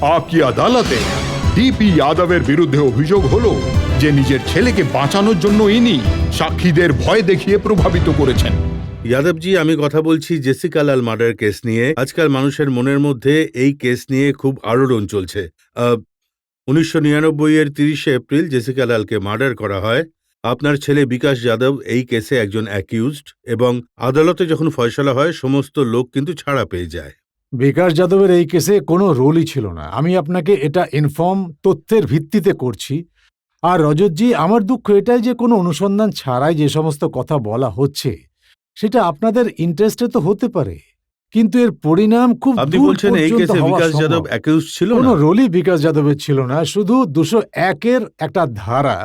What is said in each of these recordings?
आपकी আদালতে ডিপি যাদবের বিরুদ্ধে অভিযোগ হলো যে নিজের ছেলেকে বাঁচানোর জন্য ইনি সাক্ষীদের ভয় দেখিয়ে প্রভাবিত করেছেন। যাদবজি, আমি কথা বলছি জেসিকা লাল মার্ডার কেস নিয়ে। আজকাল মানুষের মনের মধ্যে এই কেস নিয়ে খুব আলোড়ন চলছে। 1999 এর 30শে এপ্রিল জেসিকা লালকে মার্ডার করা হয়। আপনার ছেলে বিকাশ যাদব এই কেসে একজন অ্যাকিউজড, এবং আদালতে যখন ফয়সালা হয় সমস্ত লোক কিন্তু ছাড়া পেয়ে যায়। বিকাশ যাদবের এই কেসে কোনো রোলই ছিল না। আমি আপনাকে এটা ইনফর্ম তথ্যের ভিত্তিতে করছি। আর রজতজি, আমার দুঃখ এটাই যে কোনো অনুসন্ধান ছাড়াই যে সমস্ত কথা বলা হচ্ছে সেটা আপনাদের ইন্টারেস্টে তো হতে পারে, কিন্তু এর পরিণাম খুব আপনি দূর বলছেন এই পর্যন্ত কেসে হওয়া বিকাশ সম্ভব। যাদব অ্যাকিউজড ছিল কোনো না? রোলই বিকাশ যাদবের ছিল না, শুধু 201-এর একটা ধারা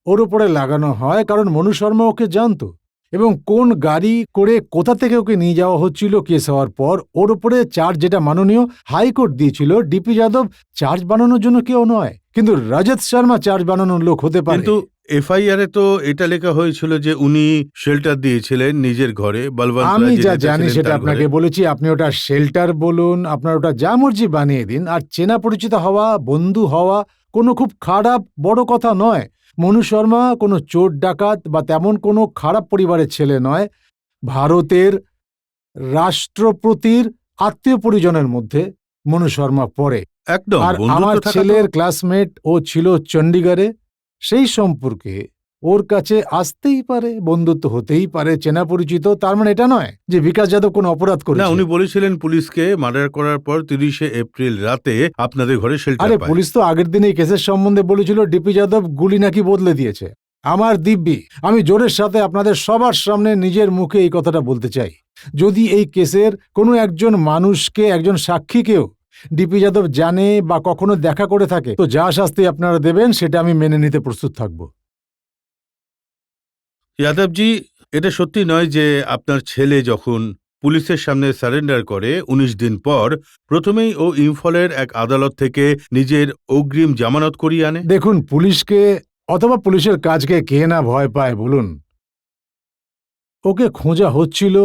ওর উপরে লাগানো হয়, কারণ মনু শর্মা ওকে জানতো এবং কোন গাড়ি করে কোথা থেকে ওকে নিয়ে যাওয়া হচ্ছিল কেস হওয়ার পর ওর উপরে চার্জ যেটা মাননীয় হাইকোর্ট দিয়েছিল। ডিপি যাদব চার্জ বানানোর জন্য কেউ নয়, কিন্তু রজত শর্মা চার্জ বানানোর লোক হতে পারে। কিন্তু এফআইআর এ তো এটা লেখা হয়েছিল যে উনি শেল্টার দিয়েছিলেন নিজের ঘরে। বলবন্ত আমি যা জানি সেটা আপনাকে বলেছি। আপনি ওটা শেল্টার বলুন, আপনার ওটা যা মর্জি বানিয়ে দিন। আর চেনা পরিচিত হওয়া, বন্ধু হওয়া কোনো খুব খারাপ বড় কথা নয়। মনু শর্মা কোনো চোর ডাকাত বা তেমন কোনো খারাপ পরিবারের ছেলে নয়। ভারতের রাষ্ট্রপতির আত্মীয় পরিজনের মধ্যে মনু শর্মা পড়ে। একদম আর বন্ধুত্ব আমার থাকা তো- ছেলের ক্লাসমেট ও ছিল চণ্ডীগড়ে। সেই সম্পর্কে ওর কাছে আসতেই পারে, বন্ধুত্ব হতেই পারে, চেনা পরিচিত। তার মানে এটা নয় যে বিকাশ যাদব কোনো অপরাধ না, করেছে। উনি বলেছিলেন পুলিশকে মার্ডার করার পর 30শে এপ্রিল রাতে আপনাদের ঘরে শেল্টার আরে পায়। পুলিশ তো আগের দিন এই কেসের সম্বন্ধে বলেছিল ডিপি যাদব গুলি নাকি বদলে দিয়েছে। আমার দিব্যি, আমি জোরের সাথে আপনাদের সবার সামনে নিজের মুখে এই কথাটা বলতে চাই, যদি এই কেসের কোনো একজন মানুষকে, একজন সাক্ষীকেও ডিপি যাদব জানে বা কখনো দেখা করে থাকে, তো যা শাস্তি আপনারা দেবেন সেটা আমি মেনে নিতে প্রস্তুত থাকব। যাদবজি, এটা সত্যি নয় যে আপনার ছেলে যখন পুলিশের সামনে সারেন্ডার করে 19 দিন পর প্রথমেই ও ইম্ফলের এক আদালত থেকে নিজের অগ্রিম জামানত করিয়ে আনে? দেখুন, পুলিশকে অথবা পুলিশের কাজকে কে না ভয় পায় বলুন? ওকে খোঁজা হচ্ছিল।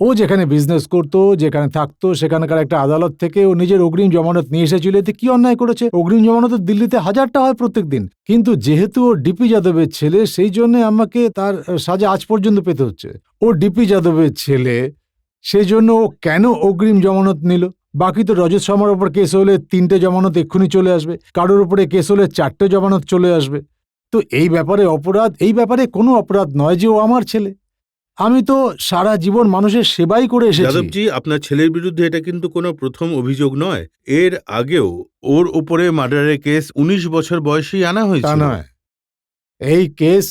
ও যেখানে বিজনেস করত, যেখানে থাকতো, সেখানকার একটা আদালত থেকে ও নিজের অগ্রিম জমানত নিয়ে এসেছিল। এতে কি অন্যায় করেছে? অগ্রিম জমানত দিল্লিতে 1000টা হয় প্রত্যেক দিন। কিন্তু যেহেতু ও ডিপি যাদবের ছেলে, সেই জন্য আমাকে তার সাজা আজ পর্যন্ত পেতে হচ্ছে। ও ডিপি যাদবের ছেলে, সেই জন্য ও কেন অগ্রিম জমানত নিল? বাকি তো রজত শর্মার ওপর কেস হলে 3টে জমানত এক্ষুনি চলে আসবে, কারোর উপরে কেস হলে 4টে জমানত চলে আসবে। তো এই ব্যাপারে অপরাধ, এই ব্যাপারে কোনো অপরাধ নয় যে ও আমার ছেলে। আমি তো সারা জীবন মানুষের সেবাই করে এসেছি। যাদবজি, আপনার ছেলের বিরুদ্ধে এটা কিন্তু কোনো প্রথম অভিযোগ নয়। এর আগেও ওর উপরে মার্ডারের কেস 19 বছর বয়সেই আনা তা হয়েছিল। নয়, এই কেস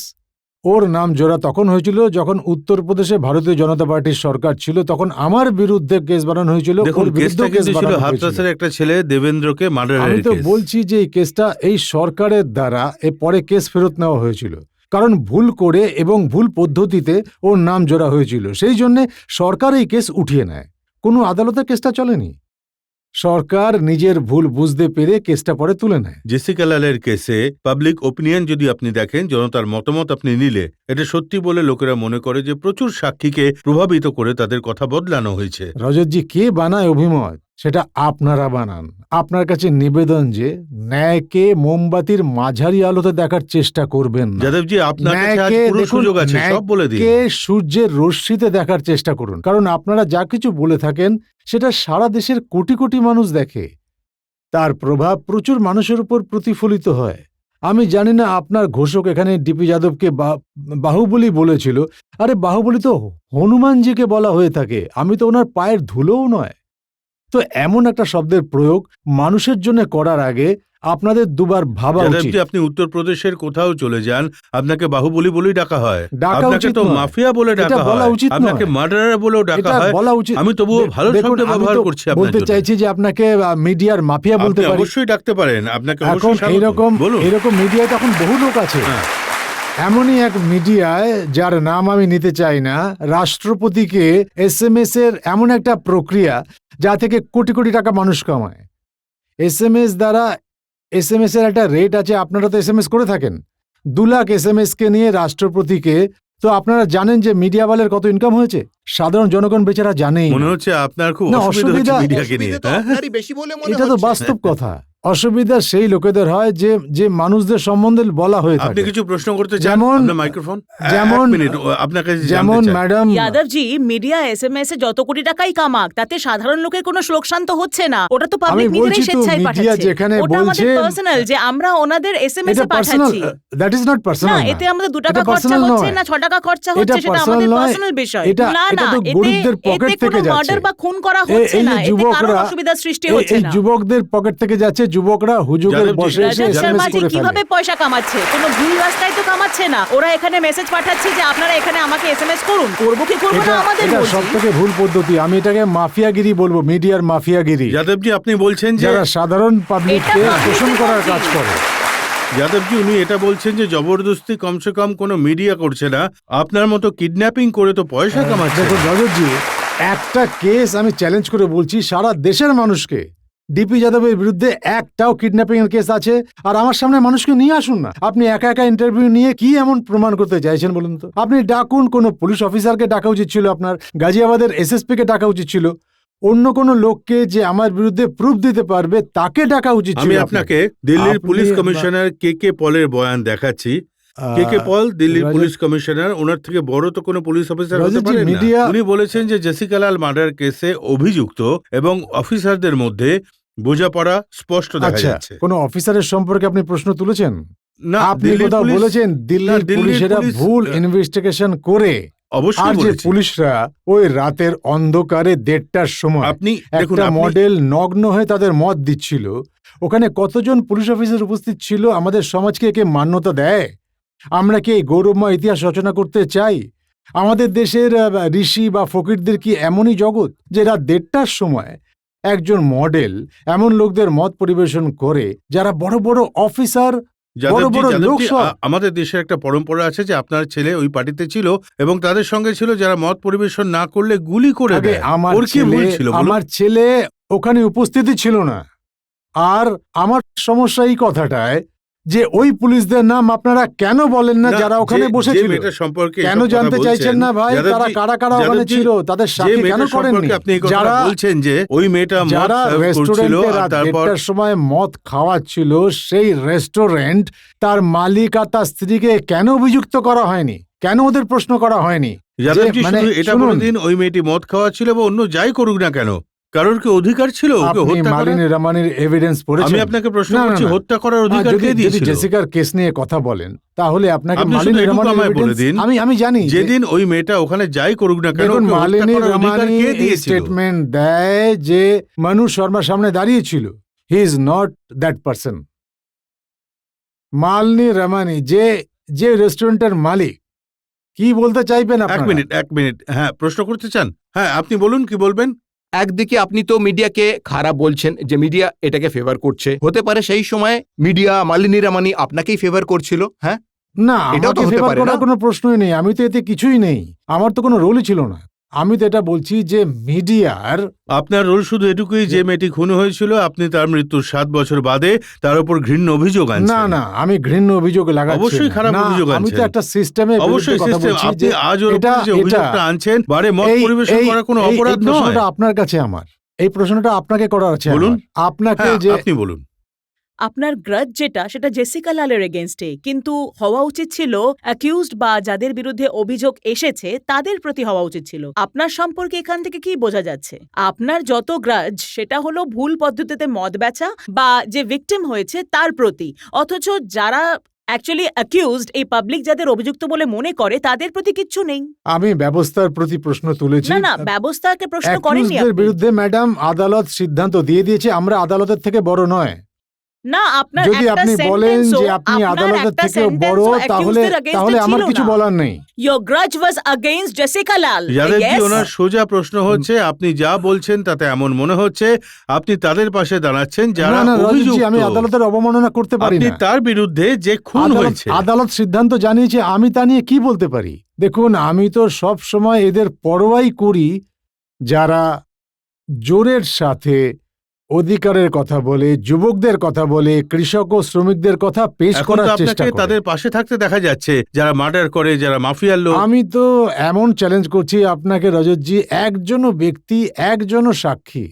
ওর নাম জোড়া তখন হয়েছিল যখন উত্তরপ্রদেশে ভারতীয় জনতা পার্টির সরকার ছিল, তখন আমার বিরুদ্ধে কেস বানানো হয়েছিল। দেখুন, ওর বিরুদ্ধে কেসটা কেস কিন্তু ছিল বানানো হয়েছিল। হাতরাসের একটা ছেলে দেবেন্দ্রকে আমি মার্ডারের তো কেস। বলছি যে এই কেসটা এই সরকারের দ্বারা এ পরে কেস ফেরত নেওয়া হয়েছিল, কারণ ভুল করে এবং ভুল পদ্ধতিতে ওর নাম জোড়া হয়েছিল। সেই জন্যে সরকার এই কেস উঠিয়ে নেয়। কোনো আদালতে কেসটা চলেনি। সরকার নিজের ভুল বুঝতে পেরে কেসটা পরে তুলে নেয়। জেসিকা লালের কেসে পাবলিক ওপিনিয়ন যদি আপনি দেখেন, জনতার মতামত আপনি নিলে, এটা সত্যি বলে লোকেরা মনে করে যে প্রচুর সাক্ষীকে প্রভাবিত করে তাদের কথা বদলানো হয়েছে। রজতজি, কে বানায় অভিমত সেটা আপনারা বানান। আপনার কাছে নিবেদন যে ন্যায়কে মোমবাতির মাঝারি আলোতে দেখার চেষ্টা করবেন না। যাদবজি, আপনার কাছে আজ ন্যায়কে পুরো দেখুন, সুযোগ আছে, সব বলে দিন। ন্যায়কে সূর্যের রশ্মিতে দেখার চেষ্টা করুন, কারণ আপনারা যা কিছু বলে থাকেন সেটা সারা দেশের কোটি কোটি মানুষ দেখে। তার প্রভাব প্রচুর মানুষের উপর প্রতিফলিত হয়। আমি জানি না আপনার ঘোষক এখানে ডিপি যাদবকে বাহুবলী বলেছিল। আরে বাহুবলী তো হনুমানজিকে বলা হয়ে থাকে। আমি তো ওনার পায়ের ধুলোও নয়। তো এমন একটা শব্দের প্রয়োগ মানুষের জন্য করার আগে আপনাদের দুবার ভাবা উচিত। যাদবজি, আপনি উত্তরপ্রদেশের কোথাও চলে যান, আপনাকে বাহুবলী বলেই ডাকা হয়। ডাকা আপনাকে উচিত তো নয়। মাফিয়া বলে এটা ডাকা বলা হয়, উচিত আপনাকে নয়। মার্ডারার বলেও ডাকা এটা হয়। বলা উচিত। আমি তবুও ভালো দেখুন, শব্দ আমি ব্যবহার তো করছি আপনার বলতে জন্য। চাইছি যে আপনাকে মিডিয়ার মাফিয়া বলতে আপনি পারি। অবশ্যই ডাকতে পারেন, আপনাকে এখন অবশ্যই স্বাগত। বলুন। এইরকম মিডিয়ায় তখন বহু লোক আছে। হ্যাঁ। এমনই এক মিডিয়ায়, যার নাম আমি নিতে চাই না, রাষ্ট্রপতিকে SMS এর এমন একটা প্রক্রিয়া যা থেকে কোটি কোটি টাকা মানুষ কামায়। SMS দ্বারা SMS এর একটা রেট আছে, আপনারা তো SMS করে থাকেন। 2 লাখ SMS কে নিয়ে রাষ্ট্রপতিকে তো আপনারা জানেন যে মিডিয়াওয়ালের কত ইনকাম হয়েছে? সাধারণ জনগণ বেচারা জানেই মনে না। হচ্ছে আপনার খুব না, অসুবিধা হচ্ছে অসুবিধা- মিডিয়াকে নিয়ে, অসুবিধা তো হ্যাঁ? আপনারই বেশি বলে মনে এটা তো হচ্ছে। বাস্তব কথা। অসুবিধা সেই লোকেদের হয় যে মানুষদের সম্বন্ধে বলা হয়ে আপনি থাকে। কিছু প্রশ্ন করতে চান? যেমন- আপনার মাইক্রোফোন, যেমন- এক মিনিট, আপনার কাছে যেমন জানতে চাই। ম্যাডাম, যাদবজি, মিডিয়া এসএমএস এ যত কোটি টাকাই কামাক, তাতে সাধারণ লোকের কোনো লোকসান তো হচ্ছে না। ওটা তো পাবলিক আমি নিজেরাই বলছি তো, স্বেচ্ছায় মিডিয়া পাঠাচ্ছে। যেখানে ওটা আমাদের বলছে- পার্সোনাল, যে আমরা ওনাদের এসএমএস এটা এ পার্সোনাল, পাঠাচ্ছি। দ্যাট ইজ নট না, পার্সোনাল। এতে আমাদের 2 টাকা এটা খরচা personal হচ্ছে নয়। না 6 টাকা খরচা এটা হচ্ছে, সেটা personal আমাদের নয়। পার্সোনাল বিষয়। এটা- না এটা না, তো গরিবদের পকেট এতে থেকে কোনো যাচ্ছে। মার্ডার বা খুন করা হচ্ছে এই না, যে এতে কারো যুবকরা, অসুবিধার সৃষ্টি এই হচ্ছে না। যুবকদের পকেট থেকে যাচ্ছে, যুবকরা হুজুগের যাদবজি, বসে এসে রাজা এসএমএস শর্মাজি করে কিভাবে ফেলে। পয়সা কামাচ্ছে? কোনো ভুল রাস্তায় তো কামাচ্ছে না। ওরা এখানে মেসেজ পাঠাচ্ছে যে আপনারা এখানে আমাকে এসএমএস করুন। করবো কি করবো না আমাদের এটা মর্জি। সব থেকে ভুল পদ্ধতি। আমি এটাকে মাফিয়াগিরি বলবো, মিডিয়ার মাফিয়াগিরি, যাদবজি, আপনি বলছেন যে যারা সাধারণ পাবলিককে এটা শোষণ public করার এর কাজ করে। যাদবজি, উনি এটা বলছেন যে জবরদস্তি কমসে কম কোনো মিডিয়া করছে না, আপনার মতো কিডন্যাপিং করে তো পয়সা কামাচ্ছে। দেখুন রজতজি, একটা কেস আমি চ্যালেঞ্জ করে বলছি সারা দেশের মানুষকে, ডিপি যাদবের বিরুদ্ধে একটাও কিডন্যাপিং এর কেস আছে, আর আমার সামনে মানুষকে নিয়ে আসুন না। আপনি একা একা ইন্টারভিউ নিয়ে কি এমন প্রমাণ করতে চাইছেন বলুন তো? আপনি ডাকুন, কোনো পুলিশ অফিসারকে ডাকা উচিত ছিল, আপনার গাজিয়াবাদের এসএসপি কে ডাকা উচিত ছিল, অন্য কোনো লোককে যে আমার বিরুদ্ধে প্রুফ দিতে পারবে তাকে ডাকা উচিত ছিল। আমি আপনাকে দিল্লির আপনি- পুলিশ কমিশনার কে পলের বয়ান দেখাচ্ছি। কে পল দিল্লির রাজা- পুলিশ কমিশনার, ওনার থেকে বড় তো কোনো পুলিশ অফিসার হতে রাজাজি, পারে না। মিডিয়া- উনি বলেছেন যে জেসিকা লাল মার্ডার কেসে অভিযুক্ত এবং অফিসারদের মধ্যে বোঝাপড়া স্পষ্ট দেখা আচ্ছা, যাচ্ছে। কোনো অফিসারের সম্পর্কে আপনি প্রশ্ন তুলেছেন? না, আপনি দিল্লির কোথাও পুলিশ- বলেছেন দিল্লির দিল্লির পুলিশেরা পুলিশ- ভুল ইনভেস্টিগেশন করে, আর অবশ্যই যে বলেছি। পুলিশরা ওই রাতের অন্ধকারে 1:30টার সময় আপনি দেখুন, একটা আপনি- মডেল নগ্ন হয়ে তাদের মত দিচ্ছিল, ওখানে কতজন পুলিশ অফিসার উপস্থিত ছিল? আমাদের সমাজকে একে মান্যতা দেয়? আমরা কি এই গৌরবময় ইতিহাস রচনা করতে চাই? আমাদের দেশের ঋষি বা ফকিরদের কি এমনই জগৎ যে রাত 1:30টার সময় একজন মডেল এমন লোকদের মত পরিবেশন করে যারা বড় বড় অফিসার, বড় বড় যাদবজি, লোক সব? আমাদের দেশের একটা পরম্পরা আছে যে আপনার ছেলে ওই পার্টিতে ছিল এবং তাদের সঙ্গে ছিল যারা মত পরিবেশন না করলে গুলি করে আগে দেয়। আমার ওর কি ভুল ছিল বলুন? আমার ছেলে ওখানে উপস্থিতই ছিল না। আর আমার সমস্যা এই কথাটায় যে ওই পুলিশদের নাম আপনারা কেন বলেন না যারা ওখানে বসেছিল? সম্পর্কে কেন জানতে চাইছেন না ভাই? তারা কারা কারা ওখানে ছিল? তাদের সাথে কেন করেননি? আপনি এই কথাটা যারা বলছেন যে ওই মেয়েটা মদ যারা সার্ভ করছিল রেস্টুরেন্টে আর রাত তারপর 1:30টার সময় মদ খাওয়াচ্ছিল, সেই রেস্টুরেন্ট তার মালিক আর তার স্ত্রীকে কেন অভিযুক্ত করা হয়নি? কেন ওদের প্রশ্ন করা হয়নি? যাদবজি, মানে শুধু এটা শুনুন, বলে দিন ওই মেয়েটি মদ খাওয়া ছিল বা অন্য যাই করুক না কেন, কারোর কি অধিকার ছিল ওকে আপনি হত্যা করার? মালিনী রমানির এভিডেন্স পড়েছেন? আমি আপনাকে প্রশ্ন না, না, করছি, না। হত্যা করার অধিকার যদি কে যদি দিয়েছিল? জেসিকার কেস নিয়ে কথা বলেন তাহলে আপনাকে আপনি শুধু মালিনী এটুকু রমানির আমায় বলে evidence- দিন, আমি জানি যে- যেদিন ওই মেয়েটা ওখানে যাই করুক না কেন, দেখুন, ওকে হত্যা মালিনী করার অধিকার রমানি কে এই দিয়েছিল? স্টেটমেন্ট দেয় যে মানু শর্মার সামনে দাঁড়িয়েছিল, he is not that person. Malini Ramani যে রেস্টুরেন্টের মালিক, কি বলতে চাইবেন এক আপনারা? মিনিট, হ্যাঁ, প্রশ্ন করতে চান? হ্যাঁ, আপনি বলুন, কি বলবেন? একদিকে আপনি তো মিডিয়াকে খারাপ বলছেন যে মিডিয়া এটাকে ফেভার করছে, হতে পারে সেই সময় মিডিয়া মালিনী রমানি আপনাকেই ফেভার করছিল। হ্যাঁ, না, এটাও তো আমাকে হতে ফেভার পারে, করার না? কোনো প্রশ্নই নেই। আমি তো এতে কিছুই নেই, আমার তো কোনো রোলই ছিল না। আমি তো এটা বলছি যে মিডিয়ার আপনার রোল শুধু এটুকুই যে মেয়েটি খুন হয়েছিল, আপনি তার মৃত্যুর 7 বছর বাদে তার উপর ঘৃণ্য অভিযোগ আনছেন। না না, আমি ঘৃণ্য অভিযোগ লাগাচ্ছি অবশ্যই না। খারাপ না, অভিযোগ আমি তো আনছেন। একটা সিস্টেমে অবশ্যই কথা সিস্টেম, বলছি আপনি যে আজ ওর উপর যে অভিযোগটা আনছেন, বারে মত পরিবেশন করা কোনো অপরাধ নয়। প্রশ্নটা আপনার কাছে আমার, এই প্রশ্নটা আপনাকে করার আছে বলুন। আমার। আপনাকে হ্যাঁ, যে আপনি বলুন। আপনার গ্রাজ যেটা, সেটা জেসিকা লালের এগেইনস্টে, কিন্তু হওয়া উচিত ছিল অ্যাকিউজড বা যাদের বিরুদ্ধে অভিযোগ এসেছে তাদের প্রতি হওয়া উচিত ছিল। আপনার সম্পর্কে এখান থেকে কি বোঝা যাচ্ছে? আপনার যত গ্রাজ সেটা হলো ভুল পদ্ধতিতে মদ বেচা বা যে ভিকটিম হয়েছে তার প্রতি, অথচ যারা অ্যাকচুয়ালি অ্যাকিউজড, এই পাবলিক যাদের অভিযুক্ত বলে মনে করে, তাদের প্রতি কিচ্ছু নেই। আমি ব্যবস্থার প্রতি প্রশ্ন তুলেছি। না না, ব্যবস্থাকে প্রশ্ন করেননি অ্যাকিউজদের আপনি। বিরুদ্ধে ম্যাডাম আদালত সিদ্ধান্ত দিয়ে দিয়েছে, আমরা আদালতের থেকে বড় নয়। না, আপনার যদি একটা আপনি বলেন sentence-ও- যে আপনি আপনার আদালতের একটা থেকেও বড়, sentence-ও তাহলে accused-দের against-এ তাহলে আমার ছিল কিছু না। বলার নেই। Your grudge was against Jessica Lal. যাদবজি, Yes? ওনার সোজা প্রশ্ন হচ্ছে, আপনি যা বলছেন তাতে এমন মনে হচ্ছে আপনি তাদের পাশে দাঁড়াচ্ছেন যারা না না রজতজি, অভিযুক্ত। আমি আদালতের অবমাননা করতে পারি আপনি না। তার বিরুদ্ধে যে খুন হয়েছে, আদালত সিদ্ধান্ত জানিয়েছে, আমি তা নিয়ে কি বলতে পারি? দেখুন, আমি তো সব সময় এদের পরোয়াই করি যারা জোরের সাথে অধিকারের কথা বলে, যুবকদের কথা বলে, কৃষক ও শ্রমিকদের কথা পেশ এখন করার তো চেষ্টা আপনাকে করে। তাদের পাশে থাকতে দেখা যাচ্ছে, যারা মার্ডার করে, যারা মাফিয়ার লোক। আমি তো এমন চ্যালেঞ্জ করছি আপনাকে রজতজি, একজনও ব্যক্তি, একজনও সাক্ষী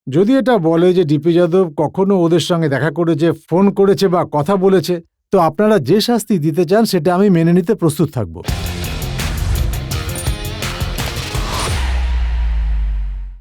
যদি এটা বলে যে ডিপি যাদব কখনো ওদের সঙ্গে দেখা করেছে, ফোন করেছে বা কথা বলেছে, তো আপনারা যে শাস্তি দিতে চান সেটা আমি মেনে নিতে প্রস্তুত থাকব।